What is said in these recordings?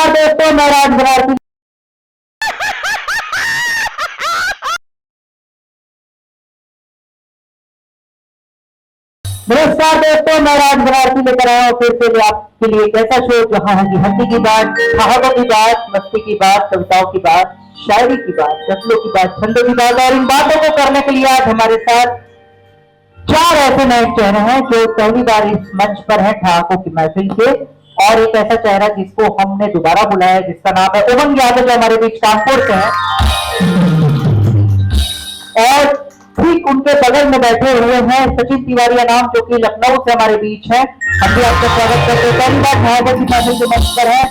नमस्कार दोस्तों, मैं राज भारती। नमस्कार दोस्तों, मैं राज भारती लेकर आया हूँ फिर से आपके लिए एक ऐसा शो जहाँ होगी हंसी की बात, कहावतों की बात, मस्ती की बात, कविताओं की बात, शायरी की बात, गजलों की बात, छंदों की बात। और इन बातों को करने के लिए आज हमारे साथ चार ऐसे नए चेहरे हैं जो पहली बार इस मंच पर हैं ठहाकों की महफिल के, और एक ऐसा चेहरा जिसको हमने दोबारा बुलाया है जिसका नाम है उमंग यादव, जो हमारे बीच कानपुर से हैं। और ठीक उनके बगल में बैठे हुए हैं सचिन तिवारी नाम, जो कि लखनऊ से हमारे बीच है। हम भी आपका स्वागत करते हैं, पहली बार ठहाकों की महफिल के मंच पर है।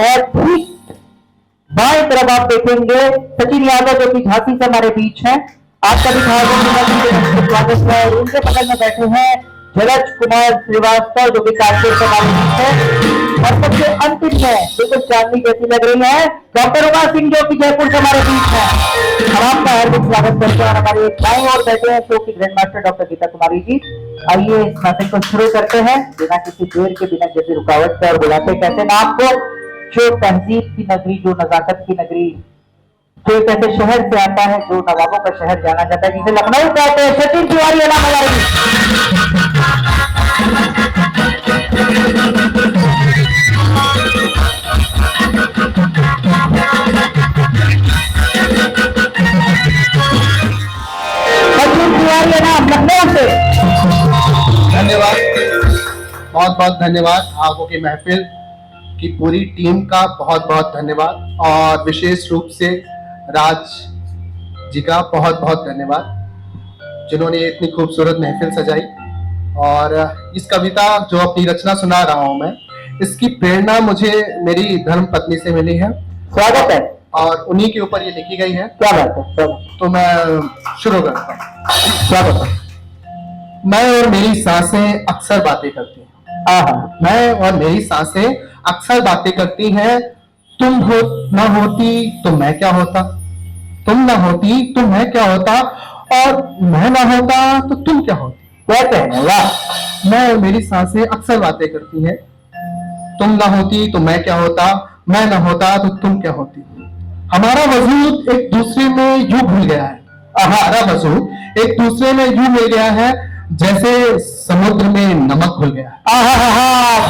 और ठीक बाएं तरफ आप देखेंगे सचिन यादव, जो कि झांसी से हमारे बीच हैं। आपका भी स्वागत है। उनके बगल में बैठे हैं जलज कुमार श्रीवास्तव, जो कि कानपुर से हमारे बीच है। और सबसे अंतिम में बिल्कुल चांदनी जैसी लग रही है डॉक्टर उमा सिंह, जो कि जयपुर से हमारे बीच है। हम आपका हार्दिक स्वागत करते हैं। हमारे दाईं ओर बैठे हैं शो की grand master doctor Geeta Kumari ji. आइए इस नाटक को शुरू करते हैं बिना किसी देर के, बिना किसी रुकावट के, और बुलाते कहते हैं आपको जो तहजीब की नगरी, जो नजाकत की नगरी, जो एक ऐसे शहर से आता है जो नवाबों का शहर जाना जाता है, जिसे लखनऊ कहते हैं। सचिन तिवारी नाम हमारे। सचिन तिवारी नाम लखनऊ से। धन्यवाद, बहुत बहुत धन्यवाद। आगों की महफिल की पूरी टीम का बहुत बहुत धन्यवाद, और विशेष रूप से राज जी का बहुत बहुत धन्यवाद, जिन्होंने इतनी खूबसूरत महफिल सजाई। और इस कविता जो अपनी रचना सुना रहा हूं मैं, इसकी प्रेरणा मुझे मेरी धर्म पत्नी से मिली है। स्वागत है। और उन्हीं के ऊपर ये लिखी गई है। क्या बात है। तो मैं शुरू करता हूँ। स्वागत है। मैं और मेरी सांसें अक्सर बातें करती हैं। मैं और मेरी सांसें अक्सर बातें करती हैं। तुम हो ना होती तो मैं क्या होता, तुम ना होती तो मैं क्या होता, और मैं ना होता तो तुम क्या होती। कहते हैं वाह। मैं और मेरी सांसें अक्सर बातें करती हैं। तुम ना होती तो मैं क्या होता, मैं ना होता तो तुम क्या होती। हमारा वजूद एक दूसरे में यूं घुल गया है। हमारा वजूद एक दूसरे में यूं मिल गया है जैसे समुद्र में नमक घुल गया है।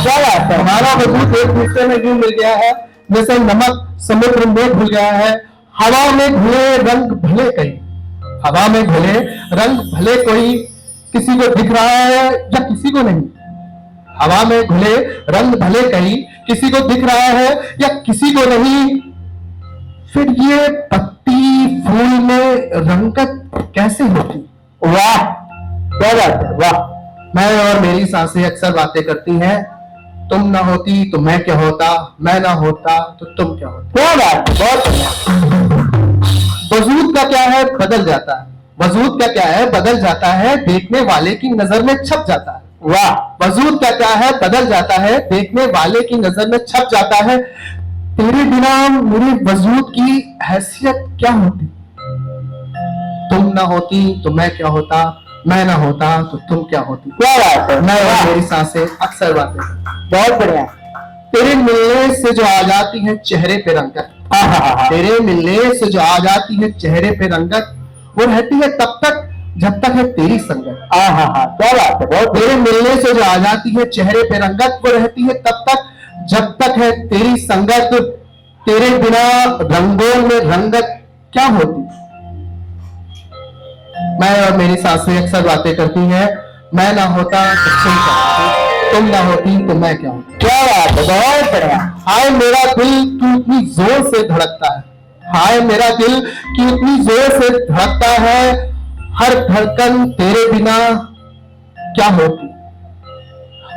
क्या बात है। हमारा वजूद एक दूसरे में यूं मिल गया है जैसे नमक समुद्र में घुल गया है। हवा में घुले रंग भले कई, हवा में घुले रंग भले कोई, किसी को दिख रहा है या किसी को नहीं। हवा में घुले रंग भले कई, किसी को दिख रहा है या किसी को नहीं। फिर ये पत्ती फूल में रंगत कैसे होती। वाह, क्या बात है। वाह। मैं और मेरी सांसें अक्सर बातें करती हैं। तुम ना होती तो मैं क्या होता, मैं ना होता तो तुम क्या होता। क्या बात है, बहुत बढ़िया। वजूद का क्या है, बदल जाता है। वजूद का क्या है, बदल जाता है, देखने वाले की नजर में छप जाता है। वाह। वजूद का क्या है, बदल जाता है, देखने वाले की नजर में छप जाता है। तेरे बिना मेरे वजूद की हैसियत क्या होती। तुम ना होती तो मैं क्या होता, मैं ना होता तो तुम क्या होती। क्या बात है। मैं और मेरी सांसें अक्सर बातें करती। बहुत बढ़िया। तेरे मिलने से जो आ जाती है चेहरे पे रंगत, तेरे मिलने से जो आ जाती है चेहरे पे रंगत, वो रहती है तब तक जब तक है तेरी संगत। क्या बात है। बहुत तेरे मिलने से जो आ जाती है चेहरे पे रंगत, वो रहती है तब तक जब तक है तेरी संगत। तेरे बिना रंगों में रंगत क्या होती। मैं और मेरी सांसें अक्सर बातें करती हैं। मैं ना होता तो तुम क्या होती, तुम ना होती तो मैं क्या होता। क्या बात है। बहुत बढ़िया। हाय मेरा दिल क्यों इतनी जोर से धड़कता है, हाय मेरा दिल क्यों इतनी जोर से धड़कता है। हर धड़कन तेरे बिना क्या होती।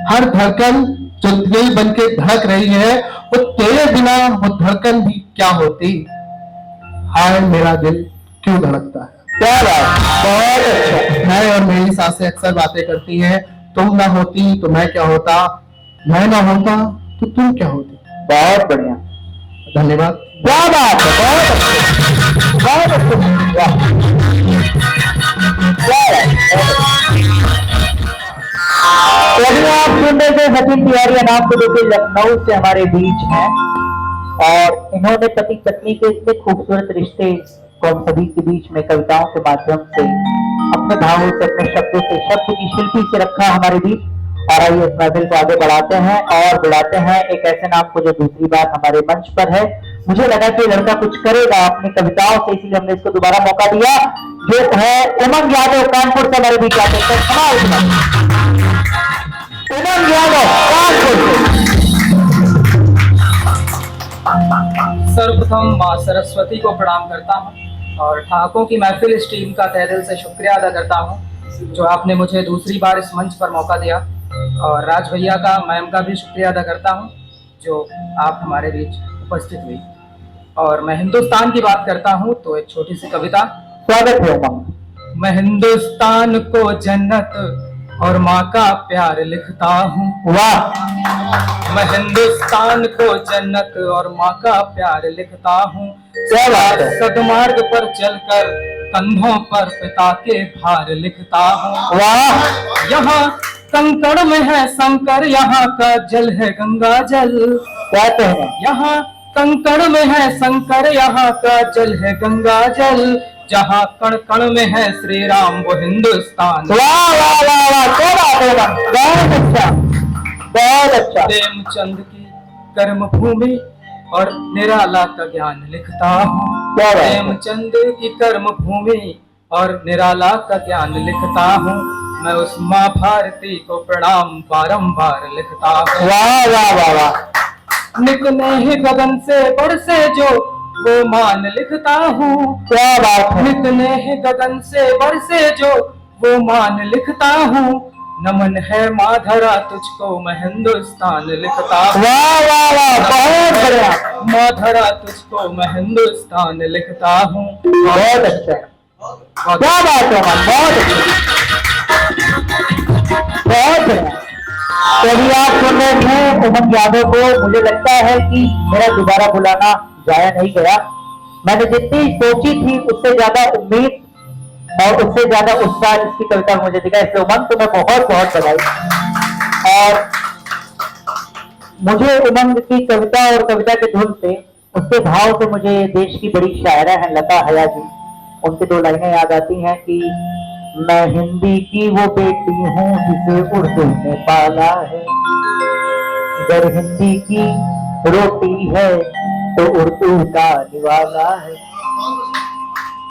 हर धड़कन जो दिल बन के धड़क रही है, वो तेरे बिना वो धड़कन भी क्या होती। हाय मेरा दिल क्यों धड़कता है। क्या बात, बहुत अच्छा। मैं और मेरी सांसें अक्सर बातें करती हैं। तुम ना होती तो मैं क्या होता, मैं ना होता तो तुम क्या होती। बहुत बढ़िया। धन्यवाद। क्या बात है। बहुत अच्छा, बहुत अच्छा। आप सुन रहे थे सचिन तिवारी नाम को, जो कि लखनऊ से हमारे बीच हैं। और इन्होंने पति पत्नी के इतने खूबसूरत रिश्ते को हम सभी के बीच में कविताओं के माध्यम से अपने भावों से, अपने शब्दों से, शब्द की शिल्पी से रखा हमारे बीच। और आइए इस महफिल को आगे बढ़ाते हैं और बुलाते हैं एक ऐसे नाम को जो दूसरी बार हमारे मंच पर है। मुझे लगा कि लड़का कुछ करेगा अपनी कविताओं से, इसलिए हमने इसको दोबारा मौका दिया, जो है उमंग यादव, कानपुर से हमारे बीच आते हैं। उमंग यादव कानपुर से। सर्वप्रथम माँ सरस्वती को प्रणाम करता हूँ और ठाकों की महफिल इस टीम का तहे दिल से शुक्रिया अदा करता हूँ जो आपने मुझे दूसरी बार इस मंच पर मौका दिया, और राज भैया का, मैम का भी शुक्रिया अदा करता हूँ जो आप हमारे बीच उपस्थित हुई। और मैं हिंदुस्तान की बात करता हूँ तो एक छोटी सी कविता। स्वागत है उमंग। मैं हिंदुस्तान को जन्नत और माँ का प्यार लिखता हूँ। वाह। मैं हिंदुस्तान को जन्नत और माँ का प्यार लिखता हूँ। क्या बात है। सदमार्ग पर चलकर कंधों पर पिता के भार लिखता हूँ। वाह। यहाँ कंकड़ में है शंकर, यहाँ का जल है गंगा जल। कहते हैं यहाँ कंकड़ में है शंकर, यहाँ का जल है गंगा जल। जहाँ कण कण में है श्री राम वो हिंदुस्तान। वाह वाह वाह वाह, क्या बात है उमंग, बहुत अच्छा, बहुत अच्छा। प्रेमचंद की कर्म भूमि और निराला का ज्ञान लिखता हूँ। क्या बात है। प्रेमचंद की कर्म भूमि और निराला का ज्ञान लिखता हूँ। मैं उस माँ भारती को प्रणाम बारंबार लिखता हूँ। वाह वाह वाह वाह, निकले ही गगन से बरसे जो वो मान लिखता हूँ। क्या बात है। निकले ही गगन से बरसे जो वो मान लिखता हूँ। नमन है माधरा तुझको मैं हिंदुस्तान लिखता हूँ। वाह वाह वाह, बहुत बढ़िया, माधरा तुझको मैं हिंदुस्तान लिखता हूँ। बहुत अच्छा, क्या बात है उमंग, बहुत अच्छा, बहुत बढ़िया। तो अभी आप सुन रहे थे उमंग यादव को। मुझे लगता है कि मेरा दोबारा बुलाना जाया नहीं गया। मैंने जितनी सोची थी उससे ज्यादा उम्मीद और उससे ज्यादा उत्साह इसकी कविता में मुझे दिखा, इसलिए उमंग तुम्हें बहुत बहुत बधाई। और मुझे उमंग की कविता और कविता के धुन से, उसके भाव से मुझे देश की बड़ी शायरा है लता हया जी, उनकी दो लाइनें याद आती हैं कि मैं हिंदी की वो बेटी हूँ जिसे उर्दू ने पाला है, अगर हिंदी की रोटी है तो उर्दू का निवाला है।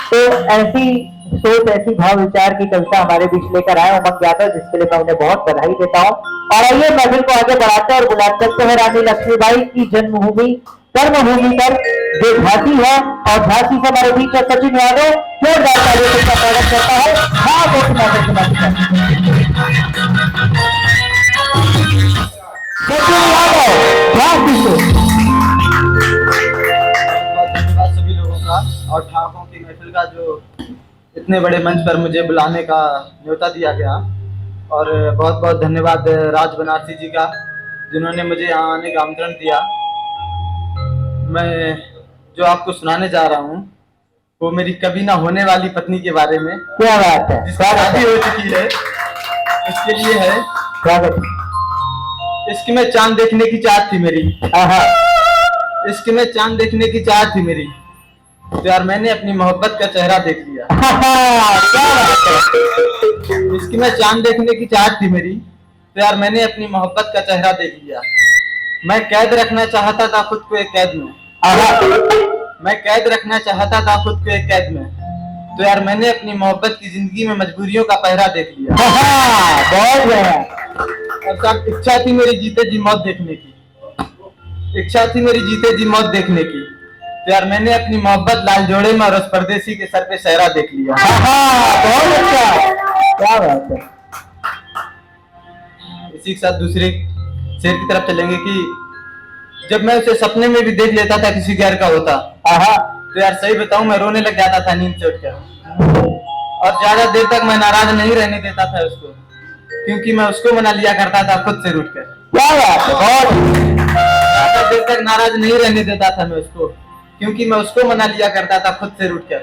तो ऐसी सोच, ऐसी भाव विचार की कविता हमारे बीच लेकर आए उमंग यादव, जिसके लिए मैं उन्हें बहुत बधाई देता हूँ। और आइए महफिल को आगे बढ़ाते हैं और बुलाते हैं रानी लक्ष्मीबाई की जन्मभूमि कर्मभूमि पर जो झांसी है, और झांसी से हमारे बीच है सचिन यादव, जोरदार तालियों से स्वागत करता है। हाँ, सचिन यादव झांसी से। धन्यवाद सभी लोगों का और ठाकों की महफिल का जो इतने बड़े मंच पर मुझे बुलाने का न्योता दिया गया, और बहुत बहुत धन्यवाद राज बनारसी जी का जिन्होंने मुझे यहाँ आने का आमंत्रण दिया। मैं जो आपको सुनाने जा रहा हूँ वो मेरी कभी ना होने वाली पत्नी के बारे में, क्या बात है, जिसकी शादी हो चुकी है, इसके लिए है। स्वागत। इसकी में चांद देखने की चाहत थी मेरी, इसकी में चांद देखने की चाहत थी मेरी, तो यार मैंने अपनी मोहब्बत का चेहरा देख लिया। क्या बात है। इसकी मैं चांद देखने की चाहत थी मेरी, तो यार मैंने अपनी मोहब्बत का चेहरा देख लिया। मैं कैद रखना चाहता था खुद को एक कैद में, मैं कैद रखना चाहता था खुद को एक कैद में, तो यार मैंने अपनी मोहब्बत की जिंदगी में मजबूरियों का पहरा देख लिया। बहुत बढ़िया। और साहब इच्छा थी मेरी जीते जी मौत देखने की, इच्छा थी मेरी जीते जी मौत देखने की, तो यार मैंने अपनी मोहब्बत लाल जोड़े में और उस परदेसी के सर पे सहरा देख लिया। बहुत अच्छा, क्या बात है। इसी के साथ दूसरे शेर की तरफ चलेंगे कि जब मैं उसे सपने में भी देख लेता था किसी गैर का होता, तो यार सही बताऊं मैं रोने लग जाता था नींद से उठकर, और ज्यादा देर तक मैं नाराज नहीं रहने देता था उसको, क्योंकि मैं उसको मना लिया करता था खुद से रूठकर। क्या बात है, बहुत ज्यादा देर तक नाराज नहीं रहने देता था मैं उसको, क्योंकि मैं उसको मना लिया करता था खुद से रूठकर।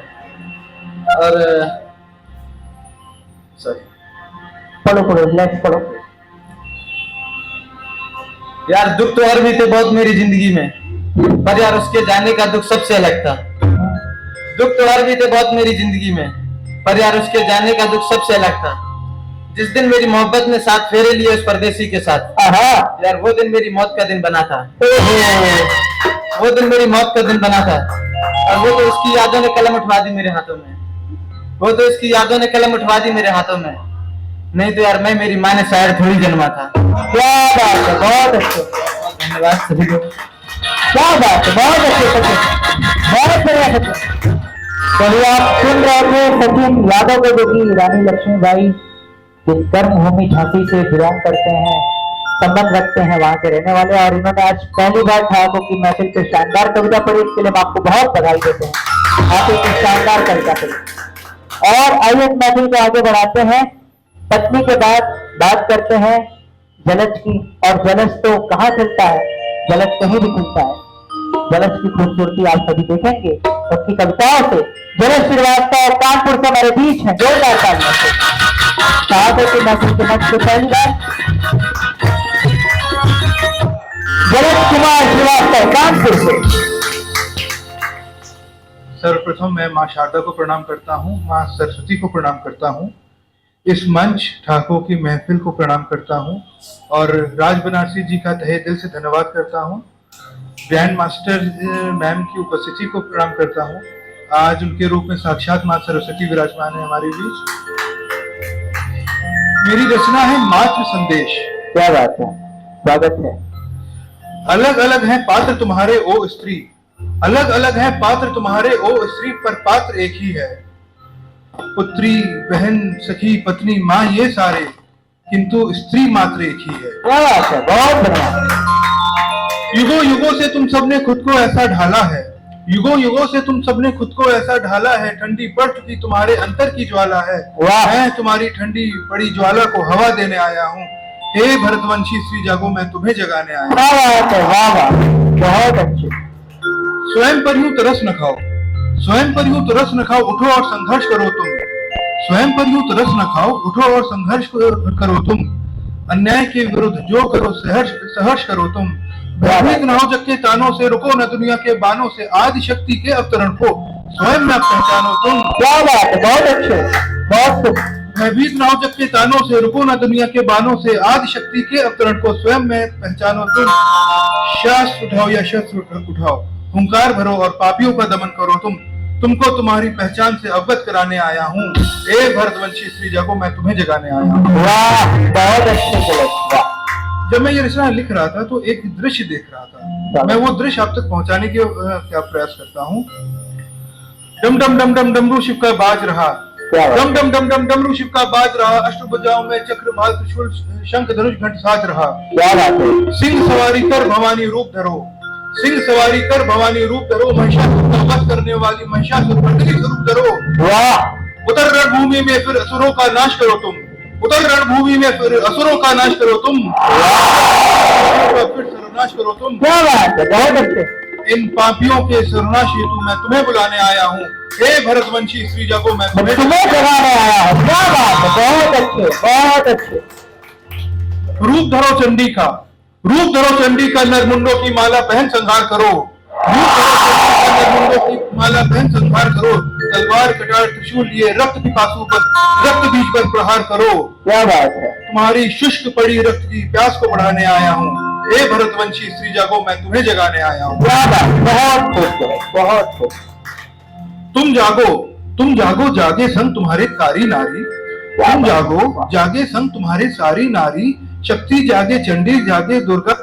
और सॉरी, पढ़ो पढ़ो, रिलैक्स पढ़ो। यार दुख तो और भी थे बहुत मेरी जिंदगी में, पर यार उसके जाने का दुख सबसे अलग था। दुख तो और भी थे बहुत मेरी जिंदगी में, पर यार उसके जाने का दुख सबसे अलग था। जिस दिन मेरी मोहब्बत ने 7 फेरे लिए उस परदेसी के साथ, यार वो दिन मेरी मौत का दिन बना था। वो दिन मेरी मौत का दिन बना था, और वो तो उसकी यादों ने कलम उठवा दी मेरे हाथों में। वो तो इसकी यादों ने कलम उठवा दी मेरे हाथों में। नहीं तो यार मैं, मेरी माँ ने शायद थोड़ी जन्मा था। क्या बात है, बहुत अच्छे, धन्यवाद सभी को। क्या बात है, बहुत अच्छे सचिन, बहुत बढ़िया सचिन। चलिए आप सुन रहे थे सचिन यादव को, जो कि रानी लक्ष्मीबाई जिस कर्म भूमि झांसी से बिलोंग करते हैं, संबंध रखते हैं, वहां के रहने वाले, और इन्होंने आज पहली बार ठाकुर की महफिल पे शानदार कविता पढ़ी। इसके लिए हम आपको बहुत बधाई देते हैं। आप एक शानदार कविता पढ़ी। और आइए इस महफिल को आगे बढ़ाते हैं। पत्नी के बाद बात करते हैं जलज की, और जलज तो कहाँ खिलता है, जलज कहीं भी खिलता है। जलज की खूबसूरती आप सभी देखेंगे उसकी कविताओं से। जलज श्रीवास्तव कानपुर से हमारे बीच है, जोरदार तालियों से। शहादत की महफिल के मंच पे पहली बार जलज कुमार श्रीवास्तव कानपुर से। सर्वप्रथम मैं माँ शारदा को प्रणाम करता हूँ, माँ सरस्वती को प्रणाम करता हूँ, इस मंच ठाकुर की महफिल को प्रणाम करता हूँ, और राज बनारसी जी का तहे दिल से धन्यवाद करता हूँ। ग्रैंड मास्टर मैम की उपस्थिति को प्रणाम करता हूँ। आज उनके रूप में साक्षात माँ सरस्वती विराजमान है हमारे बीच। मेरी रचना है मातृ संदेश। क्या बात है, स्वागत है। अलग अलग हैं पात्र तुम्हारे ओ स्त्री, अलग अलग हैं पात्र तुम्हारे ओ स्त्री, पर पात्र एक ही है। पुत्री, बहन, सखी, पत्नी, माँ ये सारे, किंतु स्त्री मात्र एक ही है। क्या बात है, बहुत बढ़िया। युगों युगों से तुम सबने खुद को ऐसा ढाला है, युगों युगों से तुम सबने खुद को ऐसा ढाला है, ठंडी पड़ चुकी तुम्हारे अंतर की ज्वाला है। मैं तुम्हारी ठंडी पड़ी ज्वाला को हवा देने आया हूँ। हे भरतवंशी श्री जागो, मैं तुम्हें जगाने आया हूँ। क्या बात है, वाह वाह, बहुत अच्छे। स्वयं पर यूं तरस न खाओ, स्वयं पर यूं तरस न खाओ, उठो और संघर्ष करो तुम। स्वयं पर यूं तरस न खाओ, उठो और संघर्ष करो तुम। अन्याय के विरुद्ध जो करो सहर्ष करो तुम। भयभीत न हो जग के तानों से, रुको न दुनिया के बानों से, आदि शक्ति के अवतरण को स्वयं में पहचानो तुम। क्या बात है, बहुत अच्छे, बहुत। भयभीत न हो जग के तानों से, रुको न दुनिया के बानों से, आदि शक्ति के अवतरण को स्वयं में पहचानो तुम। शास्त्र उठाओ या शस्त्र उठाओ, हुंकार भरो और पापियों का दमन करो तुम। तुमको तुम्हारी पहचान से अवगत कराने आया हूँ। हे भरतवंशी श्री जागो, मैं तुम्हें जगाने आया हूँ। वाह, बहुत अच्छे, वाह। जब मैं ये रचना लिख रहा था तो एक दृश्य देख रहा था, मैं वो दृश्य आप तक पहुंचाने के क्या प्रयास करता हूँ। डम डम डम डम डमरू शिव का बाज रहा, डम डम डम डम डमरू शिव का बाज रहा, अष्टभुजाओं में चक्र भाल त्रिशूल शंख धनुष घंट साज रहा। क्या बात है। सिंह सवारी कर भवानी रूप धरो, सिंह सवारी कर भवानी रूप धरो, महिषासुर का वध करने वाली महिषासुर मर्दिनी स्वरूप धरो। वाह। उतर रणभूमि में फिर असुरों का नाश करो तुम, उतर रणभूमि में फिर असुरों का नाश करो तुम, फिर सर्वनाश करो तुम। क्या बात है, बहुत अच्छे। इन पापियों के सर्वनाश हेतु मैं तुम्हें बुलाने आया हूँ। हे भरतवंशी श्री जागो, मैं तुम्हें जगाने आया हूँ। क्या बात है, बहुत अच्छे, बहुत अच्छे। रूप धरो चंडी का, रूप धरो चंडी का, नरमुंडों की माला पहन संहार करो। रूप धरो चंडी का, नरमुंडों की माला पहन संहार करो। तलवार कटार त्रिशूल लिए रक्त पिपासु पर, रक्त बीज पर प्रहार करो। क्या बात है। तुम्हारी शुष्क पड़ी रक्त की प्यास को बढ़ाने आया हूँ। हे भरतवंशी श्री जागो, मैं तुम्हें जगाने आया हूँ। क्या बात, बहुत खूबसूरत, बहुत खूब। तुम जागो जागे संग तुम्हारे कारी नारी, तुम जागो जागे संग तुम्हारे सारी नारी, शक्ति जागे चंडी जागे दुर्गा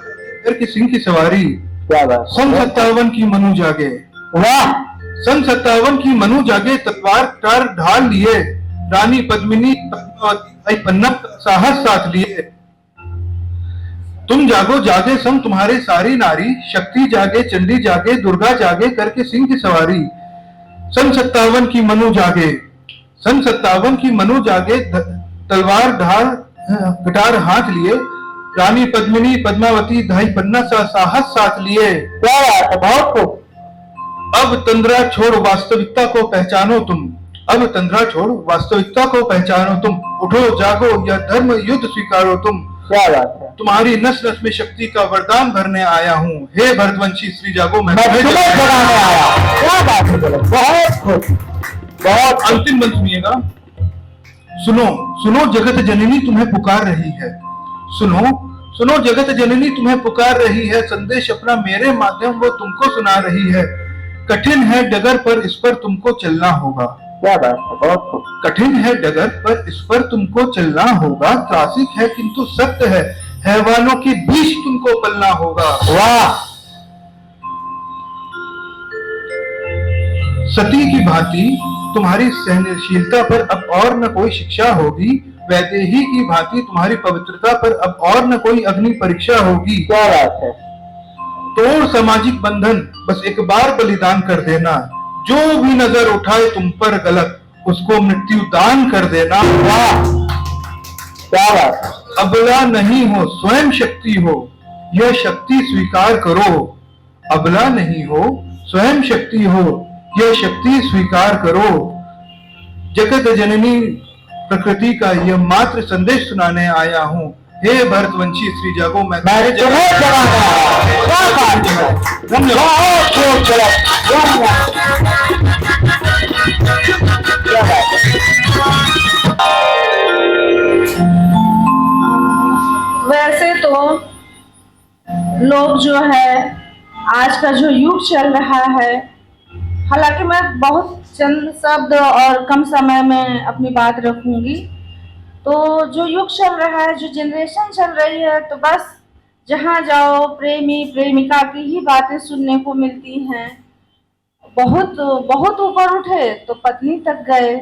की सिंह की सवारी। क्या बात। सन 57 की मनु जागे, वाह। सन 57 की मनु जागे, तलवार कटार ढाल लिए, रानी पद्मिनी पन्ना साहस साथ लिए। तुम जागो जागे संग तुम्हारे सारी नारी, शक्ति जागे चंडी जागे दुर्गा जागे करके सिंह की सवारी। सन 57 की मनु जागे, सन 57 की मनु जागे, तलवार ढाल कटार हाथ लिए, रानी पद्मिनी पद्मावती धाई पन्ना सा साहस साथ लिए। क्या बात है, बहुत खूब। अब तंद्रा छोड़ वास्तविकता को पहचानो तुम, अब तंद्रा छोड़ वास्तविकता को पहचानो तुम। उठो जागो या धर्म युद्ध स्वीकारो तुम, क्या बात है। तुम्हारी नस नस में शक्ति का वरदान भरने आया हूँ। हे भरतवंशी श्री जागो, मैं मैं तुम्हें तुम्हें जगाने आया हूं। क्या बात है बोले, बहुत खुश, बहुत अंतिम बंद सुनिएगा। सुनो सुनो जगत जननी तुम्हें पुकार रही है। सुनो सुनो जगत जननी तुम्हें पुकार रही है। संदेश अपना मेरे माध्यम वो तुमको सुना रही है। कठिन है डगर पर इस पर तुमको चलना होगा। क्या बात है, बहुत खुश। कठिन है डगर पर इस पर तुमको चलना होगा। त्रासिक है किंतु सत्य है, हैवानों के बीच तुमको पलना होगा। वाह, सती की भांति तुम्हारी सहनशीलता पर अब और न कोई शिक्षा होगी। वैदेही की भांति तुम्हारी पवित्रता पर अब और न कोई अग्नि परीक्षा होगी। क्या बात है। तोड़ सामाजिक बंधन, बस एक बार बलिदान कर देना। जो भी नजर उठाए तुम पर गलत, उसको मृत्यु दान कर देना। वाह, क्या बात है। अबला नहीं हो, स्वयं शक्ति हो, यह शक्ति स्वीकार करो। अबला नहीं हो, स्वयं शक्ति हो, यह शक्ति स्वीकार करो। जगत जननी प्रकृति का यह मात्र संदेश सुनाने आया हूँ। हे भरतवंशी श्री जागो, मैं मैं तुम्हें जगाने आया हूं। क्या बात है, बहुत खूबसूरत, क्या बात है। वैसे तो लोग जो है आज का जो युग चल रहा है, हालांकि मैं बहुत चंद शब्द और कम समय में अपनी बात रखूंगी। तो जो युग चल रहा है, जो जनरेशन चल रही है, तो बस जहाँ जाओ प्रेमी प्रेमिका की ही बातें सुनने को मिलती हैं। बहुत बहुत ऊपर उठे तो पत्नी तक गए,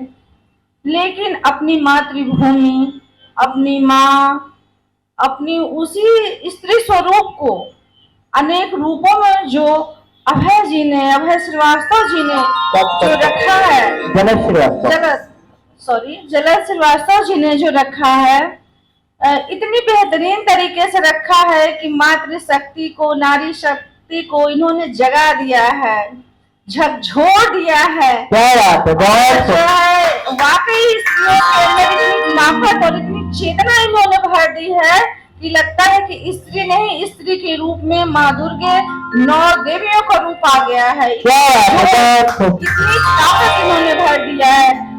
लेकिन अपनी मातृभूमि, अपनी माँ, अपनी उसी स्त्री स्वरूप को अनेक रूपों में जो अभय जी ने, अभय श्रीवास्तव जी ने जो रखा है, जगत श्रीवास्तव जी ने जो रखा है, इतनी बेहतरीन तरीके से रखा है कि मातृ शक्ति को, नारी शक्ति को इन्होंने जगा दिया है, झकझोर दिया है। क्या बात है, बहुत जो है वाकई इसमें इतनी नाफत और इतनी चेतना इन्होंने भर दी है कि लगता है कि स्त्री नहीं, स्त्री के रूप में माँ दुर्गे 9 देवियों का रूप आ गया है। क्या बात है, इतनी ताकत इन्होंने भर दिया है।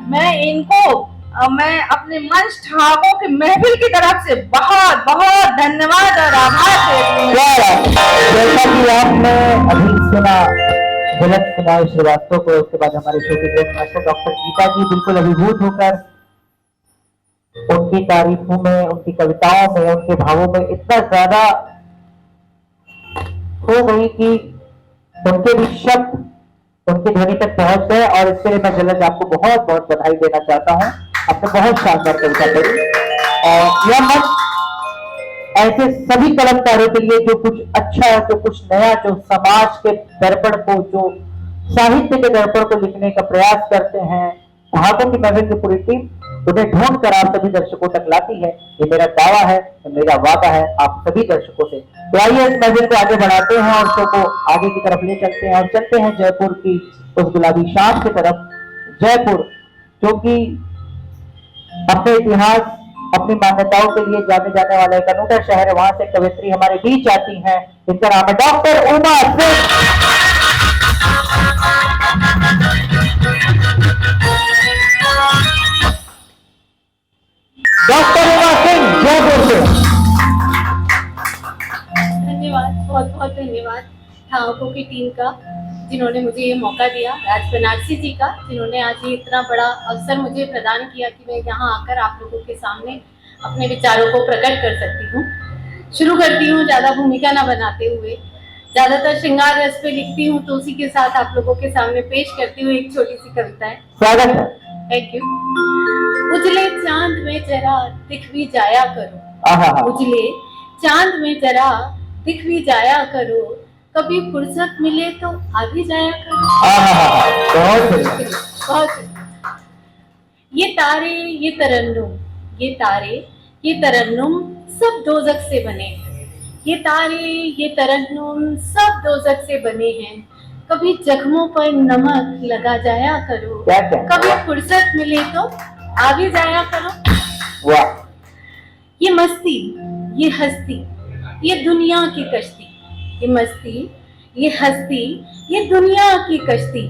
मैं अपने मंच ठाकों की महफिल की तरफ से बहुत बहुत धन्यवाद और आभार देती हूँ। क्या बात है। जैसा कि आपने अभी सुना जगत कुमार श्रीवास्तव को, उसके बाद हमारे शो के ग्रैंड मास्टर डॉक्टर गीता जी बिल्कुल अभिभूत होकर उनकी तारीफों में, उनकी कविताओं में, उनके भावों में इतना ज्यादा हो गई कि उनके भी शब्द उनकी ध्वनि तक पहुंच गए। और इसके लिए मैं जलज आपको बहुत बहुत बधाई देना चाहता हूं। आपने बहुत शानदार कविता पढ़ी और यह मंच ऐसे सभी कलाकारों के लिए जो कुछ अच्छा, जो कुछ नया, जो समाज के दर्पण को, जो साहित्य के दर्पण को लिखने का प्रयास करते हैं, ढाकों की महफिल की पूरी टीम उन्हें ढूंढ कर आप सभी दर्शकों तक लाती है। ये मेरा दावा है, मेरा वादा है आप सभी दर्शकों से। तो आइए इस महफिल को आगे बढ़ाते हैं और शो को आगे की तरफ ले चलते हैं और चलते हैं जयपुर की उस गुलाबी शाम की तरफ। जयपुर जो कि अपने इतिहास, अपनी मान्यताओं के लिए जाने जाने वाला एक अनूठा शहर है, वहां से कवित्री हमारे बीच आती हैं। इनका नाम है डॉक्टर उमा सिंह। डॉक्टर उमा सिंह जयपुर से। धन्यवाद, बहुत बहुत धन्यवाद ठाकुर की टीम का जिन्होंने मुझे ये मौका दिया, राज बनारसी जी का जिन्होंने आज ये इतना बड़ा अवसर मुझे प्रदान किया कि मैं यहाँ आकर आप लोगों के सामने अपने विचारों को प्रकट कर सकती हूँ। शुरू करती हूँ ज़्यादा भूमिका ना बनाते हुए। ज़्यादातर श्रृंगार रस पे लिखती हूँ, तो उसी के साथ आप लोगों के सामने पेश करती हूँ एक छोटी सी कविता है। स्वागत है। Thank you. उजले चांद में जरा दिख भी जाया करो, उजले चांद में जरा दिख भी जाया करो, कभी फुर्सत मिले तो आ भी जाया करो। बहुत ये तारे ये तरन्नुम, ये तारे ये तरन्नुम सब दोजख से बने हैं। ये तारे ये तरन्नुम सब दोजख से बने हैं, कभी जख्मों पर नमक लगा जाया करो, कभी फुर्सत मिले तो आ भी जाया करो। वाह। ये मस्ती ये हस्ती, ये दुनिया की कश्ती, ये मस्ती, ये हस्ती, ये दुनिया की कश्ती,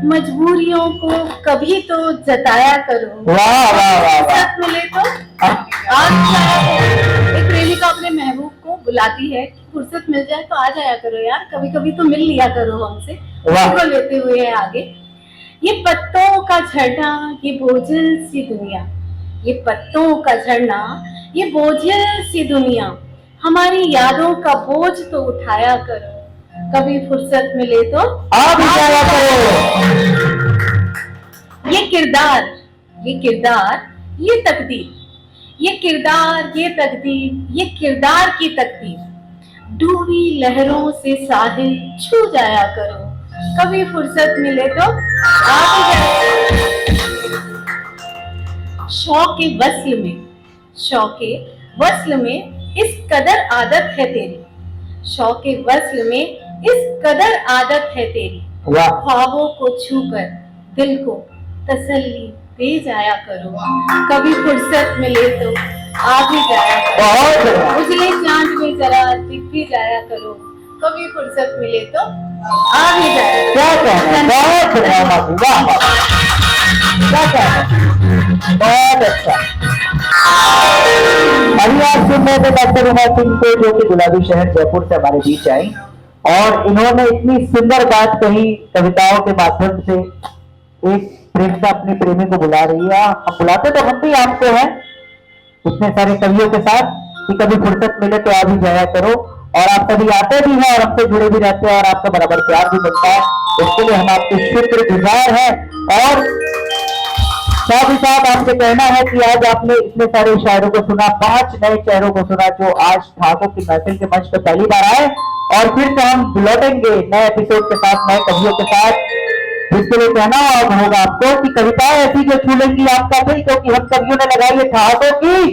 मजबूरियों को कभी तो जताया करो। वाह वाह वाह वाह। साथ मिले तो आज एक प्रेमिका अपने महबूब को बुलाती है कि फुर्सत मिल जाए तो आ जाया करो यार, कभी कभी तो मिल लिया करो हमसे। वाह। उसको लेते हुए है आगे, ये पत्तों का झरना, ये बोझिल सी दुनिया, ये पत्तों का झरना, ये बोझिल सी दुनिया, हमारी यादों का बोझ तो उठाया करो, कभी फुर्सत मिले तो आप ही जाया करो। ये किरदार, ये किरदार, ये तकदीर, ये किरदार, ये तकदीर, ये किरदार की तकदीर, डूबी लहरों से साहिल छू जाया करो, कभी फुर्सत मिले तो आप ही जाया। शौके वस्ल में, शौके वस्ल में इस कदर आदत है तेरी, शौके वस्ल में इस कदर आदत है तेरी, वाह। ख्वाबों को छूकर दिल को तसल्ली दे जाया करो, कभी फुर्सत मिले तो आ भी जाया बहुत करो, बढ़िया। उजले चांद में जरा दिख भी जाया करो, कभी फुर्सत मिले तो आ भी जाया करो। क्या कहना है? बहुत बढ़िया बाबू, वाह वाह। क्या कहना है? बहुत अच्छा। अभी आप सुन रहे थे डॉक्टर उमा सिंह को, जो कि गुलाबी शहर जयपुर से हमारे बीच आई और इन्होंने इतनी सुंदर बात कही कविताओं के माध्यम से। एक प्रेमिका अपने प्रेमी को बुला रही है, हम बुलाते तो हम भी आपको हैं इतने सारे कवियों के साथ कि कभी फुर्सत मिले तो आप ही जाया करो, और आप सभी आते भी हैं और हमसे जुड़े भी रहते हैं और आपका बराबर प्यार भी मिलता है, इसके लिए हम आपके शुक्रगुजार हैं। और साथ ही साथ आपसे कहना है कि आज आपने इतने सारे शायरों को सुना, 5 नए चेहरों को सुना जो आज ठाकुर की महफिल के मंच पर पहली बार आए, और फिर से हम लौटेंगे नए एपिसोड के साथ, नए कवियों के साथ, जिसके लिए कहना होगा आपको कि कविताएं ऐसी जो छू लेंगी आपका दिल, क्योंकि हम कवियों ने लगाई है ठाकुर की